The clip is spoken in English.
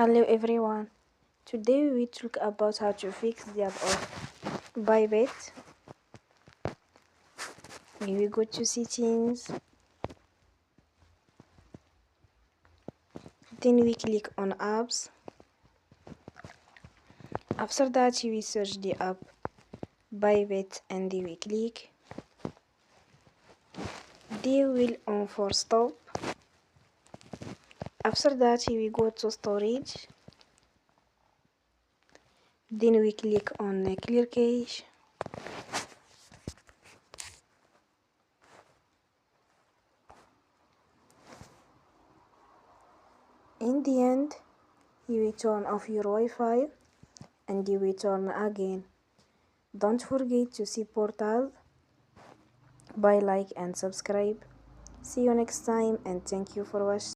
Hello everyone. Today we will talk about how to fix the app of Bybit. We go to settings, then we click on apps. After that we search the app Bybit and we click. They will on for stop. After that we go to storage. Then we click on clear cache. In the end, you will turn off your Wi-Fi and you will turn again. Don't forget to support us by like and subscribe. See you next time and thank you for watching.